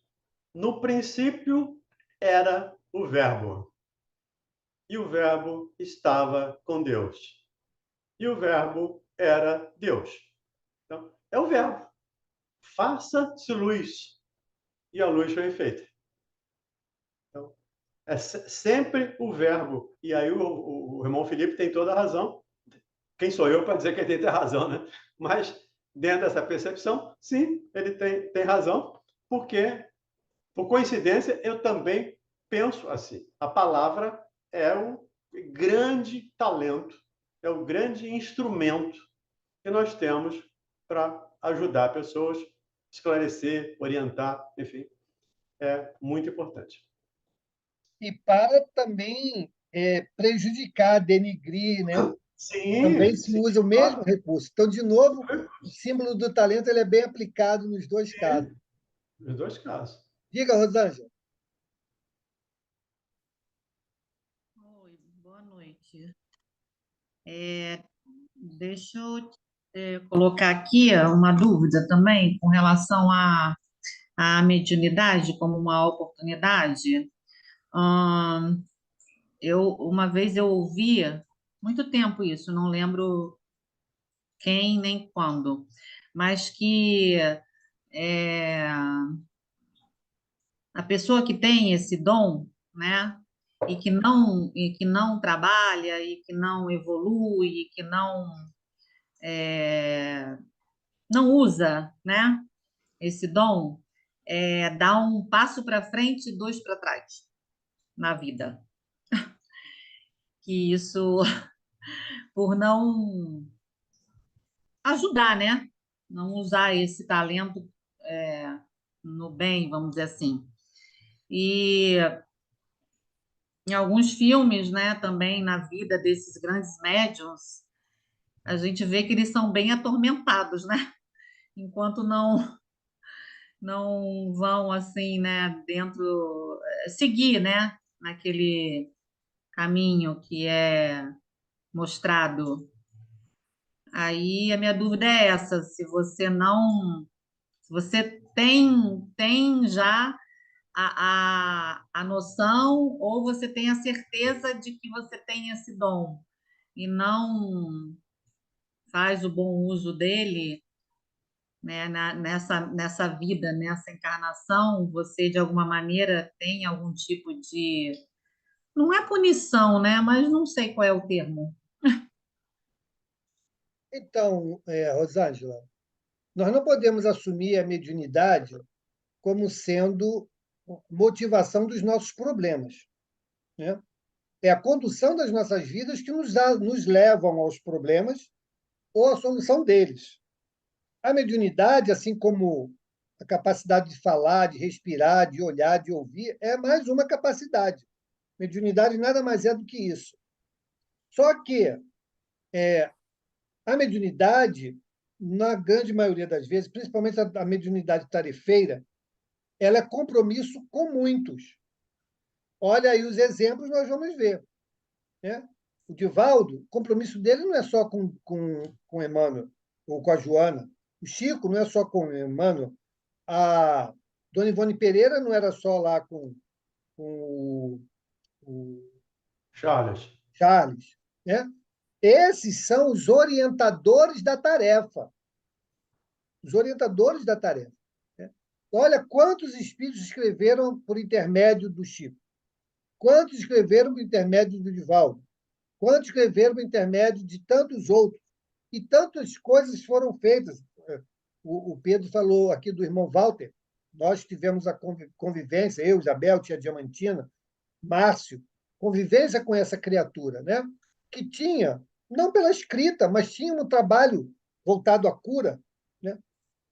1. No princípio era o Verbo, e o Verbo estava com Deus, e o Verbo era Deus. Então, é o Verbo. Faça-se luz, e a luz foi feita. Então, é sempre o Verbo. E aí o irmão Felipe tem toda a razão. Quem sou eu para dizer que ele tem razão, né? Mas, dentro dessa percepção, sim, ele tem razão, porque, por coincidência, eu também penso assim. A palavra é o grande talento, é o grande instrumento que nós temos para ajudar pessoas, esclarecer, orientar, enfim, é muito importante. E para também prejudicar, denigrir, né? Sim, também se sim, usa o claro. mesmo recurso. Então, de novo, o símbolo do talento ele é bem aplicado nos dois casos. Nos dois casos. Diga, Rosângela. Oi, boa noite. Deixa eu colocar aqui uma dúvida também com relação à mediunidade como uma oportunidade. Uma vez eu ouvia, muito tempo isso, não lembro quem nem quando, mas que a pessoa que tem esse dom, né, e que não trabalha, e que não evolui, e que não usa, né, esse dom, dá um passo para frente e dois para trás na vida. Que isso, por não ajudar, né? Não usar esse talento no bem, vamos dizer assim. E em alguns filmes, né, também na vida desses grandes médiuns, a gente vê que eles são bem atormentados, né? Enquanto não vão assim, né, dentro seguir, né, naquele caminho que é mostrado. Aí a minha dúvida é essa, se você tem já a noção ou você tem a certeza de que você tem esse dom e não faz o bom uso dele, né, nessa vida, nessa encarnação, você de alguma maneira tem algum tipo de, não é punição, né, mas não sei qual é o termo. Então, Rosângela, nós não podemos assumir a mediunidade como sendo motivação dos nossos problemas, né? É a condução das nossas vidas que nos levam aos problemas ou a solução deles. A mediunidade, assim como a capacidade de falar, de respirar, de olhar, de ouvir, é mais uma capacidade. Mediunidade nada mais é do que isso. Só que a mediunidade, na grande maioria das vezes, principalmente a mediunidade tarefeira, ela é compromisso com muitos. Olha aí os exemplos, nós vamos ver, né? O Divaldo, o compromisso dele não é só com Emmanuel ou com a Joana. O Chico não é só com o Emmanuel. A Dona Ivone Pereira não era só lá com o Charles, né? Esses são os orientadores da tarefa. Os orientadores da tarefa, né? Olha quantos espíritos escreveram por intermédio do Chico. Quantos escreveram por intermédio do Divaldo? Quantos escreveram por intermédio de tantos outros? E tantas coisas foram feitas. O Pedro falou aqui do irmão Walter. Nós tivemos a convivência, eu, Isabel, tia Diamantina, Márcio, convivência com essa criatura, né? Que tinha, não pela escrita, mas tinha um trabalho voltado à cura, né?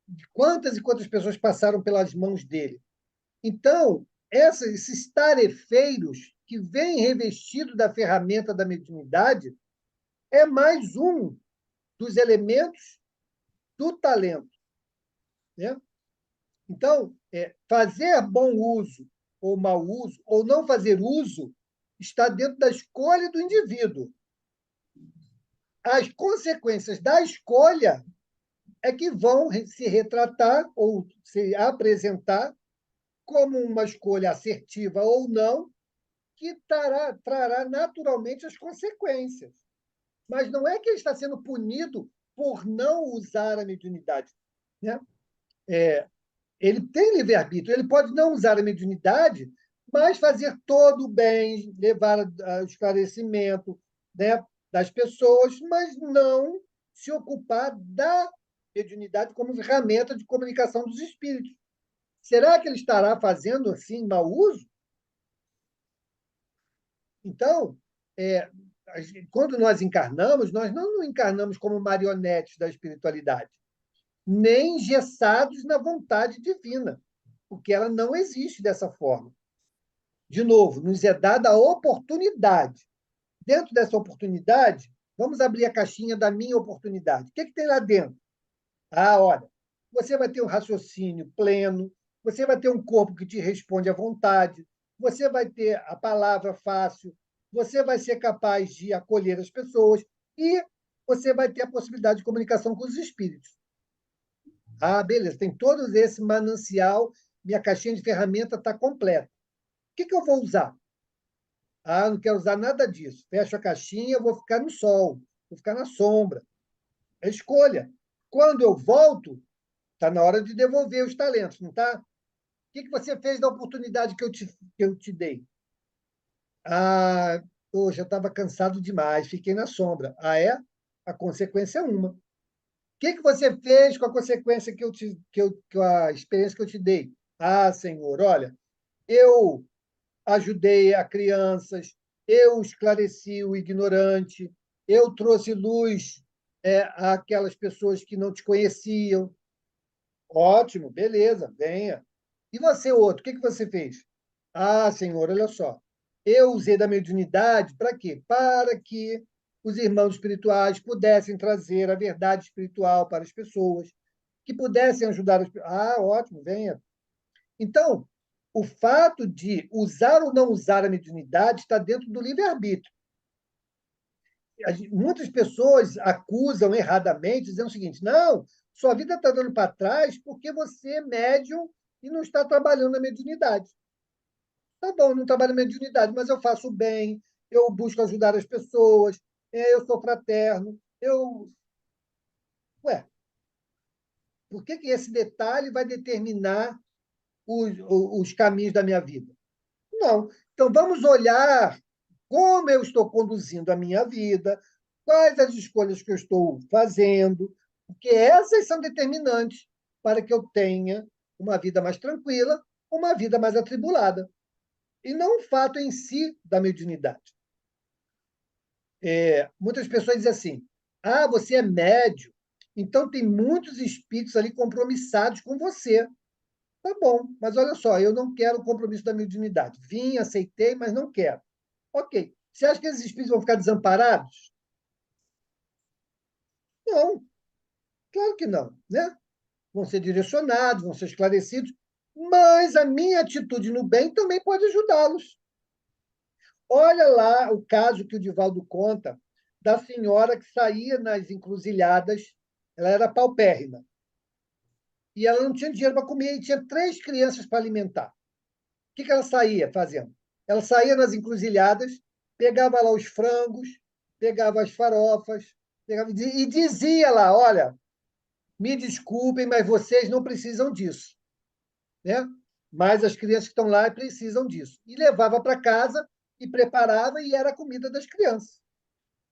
De quantas e quantas pessoas passaram pelas mãos dele. Então, esses tarefeiros que vêm revestidos da ferramenta da mediunidade é mais um dos elementos do talento, né? Então, fazer bom uso ou mau uso, ou não fazer uso, está dentro da escolha do indivíduo. As consequências da escolha é que vão se retratar ou se apresentar como uma escolha assertiva ou não, que trará naturalmente as consequências. Mas não é que ele está sendo punido por não usar a mediunidade, né? Ele tem livre-arbítrio, ele pode não usar a mediunidade, mas fazer todo o bem, levar ao esclarecimento, né, das pessoas, mas não se ocupar da mediunidade como ferramenta de comunicação dos espíritos. Será que ele estará fazendo, assim, mau uso? Então, quando nós encarnamos, nós não encarnamos como marionetes da espiritualidade, nem engessados na vontade divina, porque ela não existe dessa forma. De novo, nos é dada a oportunidade. Dentro dessa oportunidade, vamos abrir a caixinha da minha oportunidade. O que tem lá dentro? Olha, você vai ter um raciocínio pleno, você vai ter um corpo que te responde à vontade, você vai ter a palavra fácil, você vai ser capaz de acolher as pessoas e você vai ter a possibilidade de comunicação com os espíritos. Beleza, tem todo esse manancial, minha caixinha de ferramenta está completa. O que eu vou usar? Não quero usar nada disso. Fecho a caixinha, vou ficar no sol, vou ficar na sombra. É escolha. Quando eu volto, está na hora de devolver os talentos, não está? O que você fez da oportunidade que eu te dei? Eu já estava cansado demais, fiquei na sombra. É? A consequência é uma. que você fez com a consequência a experiência que eu te dei? Ah, Senhor, olha, eu ajudei a crianças, eu esclareci o ignorante, eu trouxe luz àquelas pessoas que não te conheciam. Ótimo, beleza, venha. E você, outro, o que você fez? Ah, Senhor, olha só. Eu usei da mediunidade para quê? Para que os irmãos espirituais pudessem trazer a verdade espiritual para as pessoas, que pudessem ajudar as pessoas. Ah, ótimo, venha. Então, o fato de usar ou não usar a mediunidade está dentro do livre-arbítrio. Muitas pessoas acusam erradamente, dizendo o seguinte: não, sua vida está dando para trás porque você é médium e não está trabalhando na mediunidade. Tá bom, não trabalho na mediunidade, mas eu faço bem, eu busco ajudar as pessoas, eu sou fraterno, eu. Ué, por que esse detalhe vai determinar os caminhos da minha vida? Não. Então, vamos olhar como eu estou conduzindo a minha vida, quais as escolhas que eu estou fazendo, porque essas são determinantes para que eu tenha uma vida mais tranquila, uma vida mais atribulada. E não o fato em si da mediunidade. Muitas pessoas dizem assim: ah, você é médium, então tem muitos espíritos ali compromissados com você. Tá bom, mas olha só, eu não quero o compromisso da mediunidade. Vim, aceitei, mas não quero. Ok. Você acha que esses espíritos vão ficar desamparados? Não, claro que não, né? Vão ser direcionados, vão ser esclarecidos, mas a minha atitude no bem também pode ajudá-los. Olha lá o caso que o Divaldo conta da senhora que saía nas encruzilhadas, ela era paupérrima, e ela não tinha dinheiro para comer e tinha 3 crianças para alimentar. O que ela saía fazendo? Ela saía nas encruzilhadas, pegava lá os frangos, pegava as farofas, e dizia lá: olha, me desculpem, mas vocês não precisam disso, né? Mas as crianças que estão lá precisam disso. E levava para casa e preparava, e era a comida das crianças.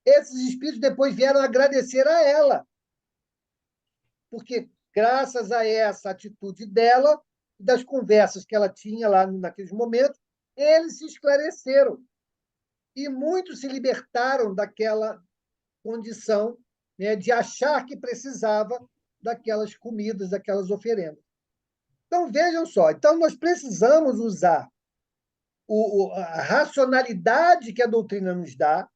Esses espíritos depois vieram agradecer a ela, porque graças a essa atitude dela, das conversas que ela tinha lá naqueles momentos, eles se esclareceram. E muitos se libertaram daquela condição, né, de achar que precisava daquelas comidas, daquelas oferendas. Então, vejam só. Então, nós precisamos usar a racionalidade que a doutrina nos dá,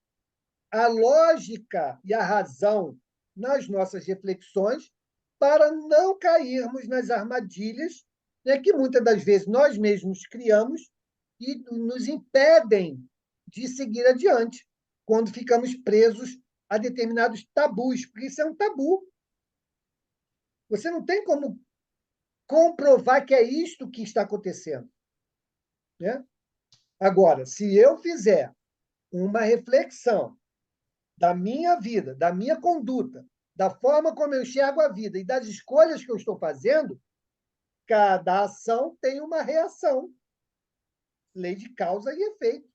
a lógica e a razão nas nossas reflexões, para não cairmos nas armadilhas, né, que muitas das vezes nós mesmos criamos e nos impedem de seguir adiante, quando ficamos presos a determinados tabus, porque isso é um tabu. Você não tem como comprovar que é isto que está acontecendo, né? Agora, se eu fizer uma reflexão da minha vida, da minha conduta, da forma como eu enxergo a vida e das escolhas que eu estou fazendo, cada ação tem uma reação. Lei de causa e efeito.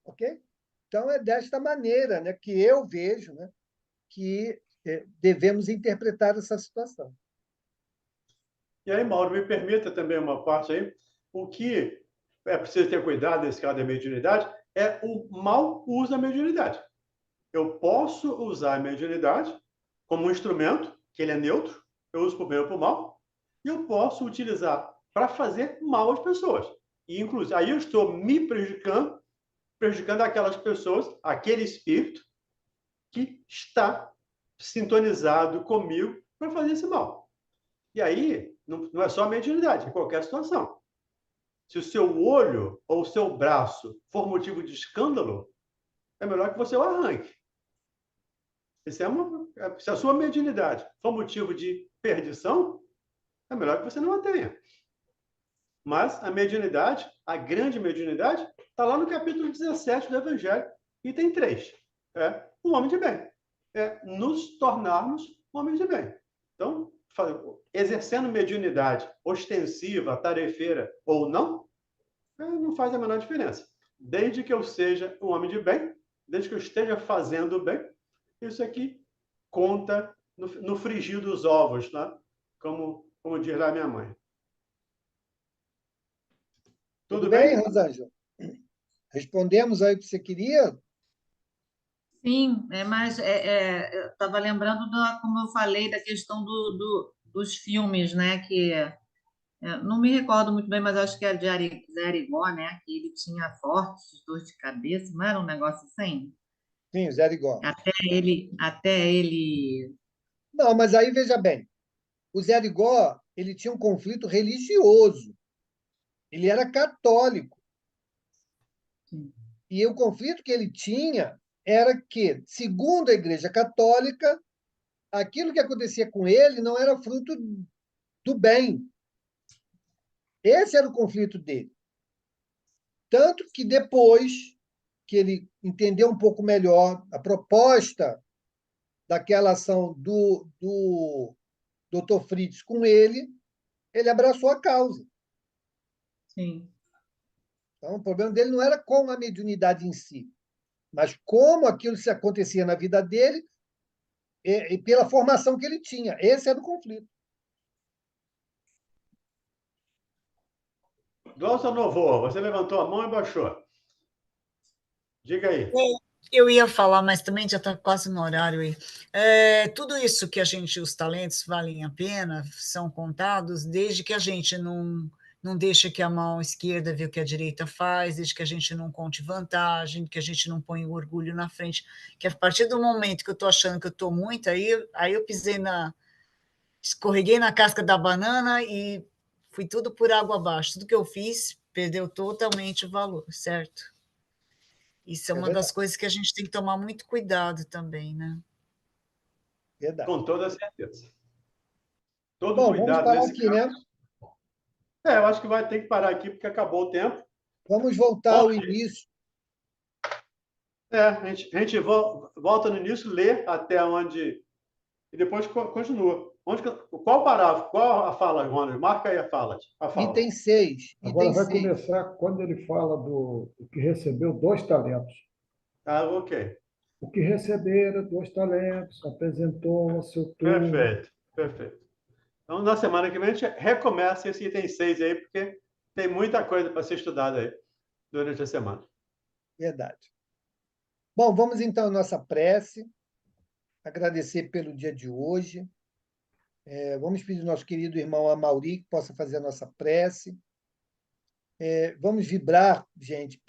Ok? Então, é desta maneira, né, que eu vejo, né, que devemos interpretar essa situação. E aí, Mauro, me permita também uma parte aí. O que é preciso ter cuidado nesse caso da mediunidade é o mau uso da mediunidade. Eu posso usar a mediunidade como um instrumento, que ele é neutro, eu uso para o bem ou para o mal, e eu posso utilizar para fazer mal às pessoas. E, inclusive, aí eu estou me prejudicando aquelas pessoas, aquele espírito que está sintonizado comigo para fazer esse mal. E aí, não é só a mediunidade, é qualquer situação. Se o seu olho ou o seu braço for motivo de escândalo, é melhor que você o arranque. Se a sua mediunidade for motivo de perdição, é melhor que você não a tenha. Mas a mediunidade, a grande mediunidade, está lá no capítulo 17 do Evangelho, item 3. É o homem de bem. É nos tornarmos homens de bem. Então, exercendo mediunidade ostensiva, tarefeira ou não, não faz a menor diferença. Desde que eu seja um homem de bem, desde que eu esteja fazendo o bem, isso aqui conta no frigir dos ovos, né? Como diz lá minha mãe. Tudo bem, Rosângela? Respondemos aí o que você queria? Sim, mas eu estava lembrando, como eu falei, da questão dos filmes, né? Que não me recordo muito bem, mas acho que é de Zé Arigó, né? Que ele tinha fortes dores de cabeça, não era um negócio assim? Sim, o Zé Arigó. Até ele... Não, mas aí veja bem, o Zé Arigó, ele tinha um conflito religioso. Ele era católico. Sim. E o conflito que ele tinha era que, segundo a Igreja Católica, aquilo que acontecia com ele não era fruto do bem. Esse era o conflito dele. Tanto que depois que ele entendeu um pouco melhor a proposta daquela ação do Dr. Fritz com ele abraçou a causa. Sim. Então, o problema dele não era com a mediunidade em si, mas como aquilo se acontecia na vida dele e pela formação que ele tinha. Esse era o conflito. Glaucia Novoa, você levantou a mão e baixou. Diga aí. Eu ia falar, mas também já está quase no horário aí. Tudo isso que os talentos valem a pena, são contados, desde que a gente não deixa que a mão esquerda vê o que a direita faz, desde que a gente não conte vantagem, que a gente não põe o orgulho na frente, que a partir do momento que eu estou achando que eu estou muito, aí eu escorreguei na casca da banana e fui tudo por água abaixo. Tudo que eu fiz perdeu totalmente o valor, certo? Isso é uma das coisas que a gente tem que tomar muito cuidado também, né? Verdade. Com toda certeza. Todo Bom, cuidado vamos parar nesse aqui, caso. né? Eu acho que vai ter que parar aqui, porque acabou o tempo. Vamos voltar ao início. A gente volta no início, lê até onde... E depois continua. Qual parágrafo? Qual a fala, Ronald? Marca aí a fala. Item 6. Agora vai começar quando ele fala do que recebeu 2 talentos. Ok. O que recebera 2 talentos, apresentou a seu turno. Perfeito. Então, na semana que vem, a gente recomeça esse item 6 aí, porque tem muita coisa para ser estudada aí durante a semana. Verdade. Bom, vamos então à nossa prece. Agradecer pelo dia de hoje. Vamos pedir ao nosso querido irmão Amauri que possa fazer a nossa prece. Vamos vibrar, gente,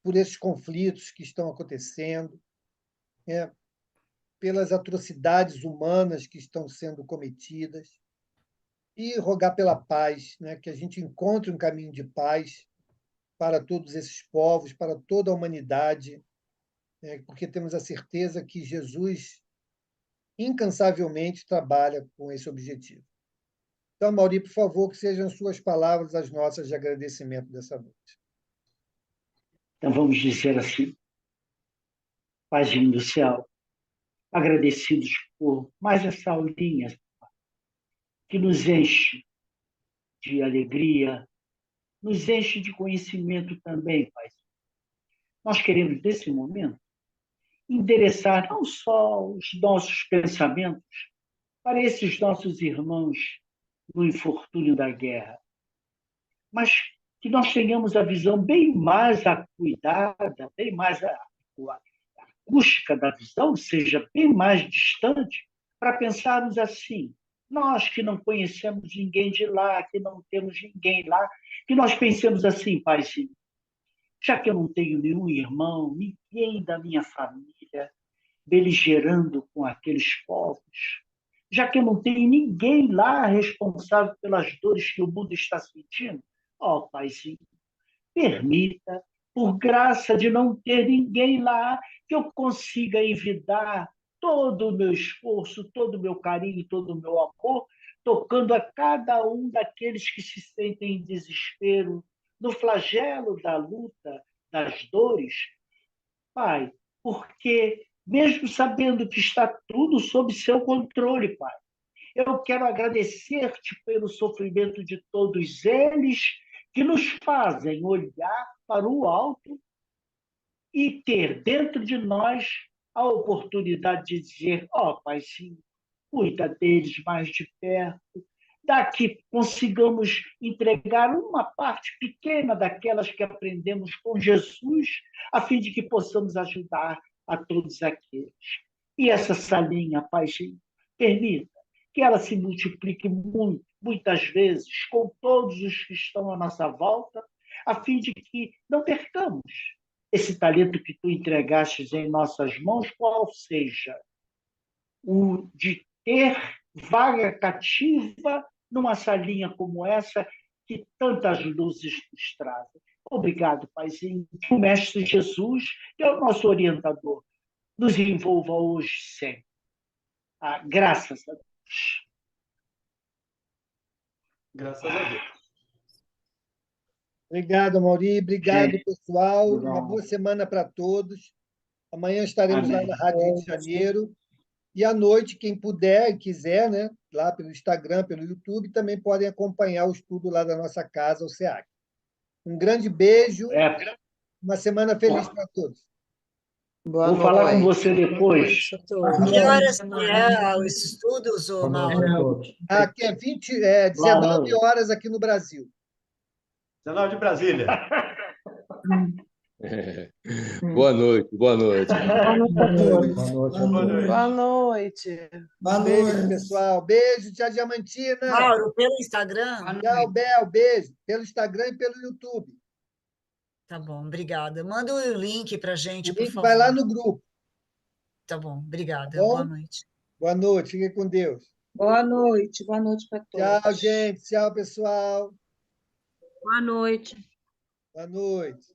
por esses conflitos que estão acontecendo, pelas atrocidades humanas que estão sendo cometidas, e rogar pela paz, né? Que a gente encontre um caminho de paz para todos esses povos, para toda a humanidade, porque temos a certeza que Jesus incansavelmente trabalha com esse objetivo. Então, Mauri, por favor, que sejam suas palavras as nossas de agradecimento dessa noite. Então, vamos dizer assim, Paizinho do céu, agradecidos por mais essa aulinha que nos enche de alegria, nos enche de conhecimento também, Pai. Nós queremos, nesse momento, endereçar não só os nossos pensamentos para esses nossos irmãos no infortúnio da guerra, mas que nós tenhamos a visão bem mais acuidada, bem mais acústica da visão, seja bem mais distante, para pensarmos assim, nós que não conhecemos ninguém de lá, que não temos ninguém lá, que nós pensemos assim, Paizinho, já que eu não tenho nenhum irmão, ninguém da minha família beligerando com aqueles povos, já que eu não tenho ninguém lá responsável pelas dores que o mundo está sentindo, Paizinho, permita, por graça de não ter ninguém lá, que eu consiga envidar todo o meu esforço, todo o meu carinho, todo o meu amor, tocando a cada um daqueles que se sentem em desespero, no flagelo da luta, das dores. Pai, porque mesmo sabendo que está tudo sob seu controle, Pai, eu quero agradecer-te pelo sofrimento de todos eles que nos fazem olhar para o alto e ter dentro de nós a oportunidade de dizer, Paizinho, cuida deles mais de perto, dá que consigamos entregar uma parte pequena daquelas que aprendemos com Jesus, a fim de que possamos ajudar a todos aqueles. E essa salinha, Paizinho, permita que ela se multiplique muitas vezes com todos os que estão à nossa volta, a fim de que não percamos esse talento que tu entregastes em nossas mãos, qual seja o de ter vaga cativa numa salinha como essa que tantas luzes nos trazem. Obrigado, Paizinho. Que o Mestre Jesus, que é o nosso orientador, nos envolva hoje sempre. Graças a Deus. Graças a Deus. Obrigado, Mauri. Obrigado, pessoal. Obrigado. Uma boa semana para todos. Amanhã estaremos lá na Rádio Rio de Janeiro. E à noite, quem puder e quiser, né, lá pelo Instagram, pelo YouTube, também podem acompanhar o estudo lá da nossa casa, o SEAC. Um grande beijo. Uma semana feliz para todos. Vou falar com você depois. Que horas que é os estudos, Mauro? Aqui é 19 horas aqui no Brasil. 19 de Brasília. Boa noite, boa noite. Boa noite. Beijo, pessoal. Beijo, tia Diamantina. Mauro, pelo Instagram? Tchau, Bel. Beijo. Pelo Instagram e pelo YouTube. Tá bom, obrigada. Manda o link para a gente, por favor. Vai lá no grupo. Tá bom, obrigada. Tá bom? Boa noite. Boa noite, fiquem com Deus. Boa noite para todos. Tchau, gente. Tchau, pessoal. Boa noite. Boa noite.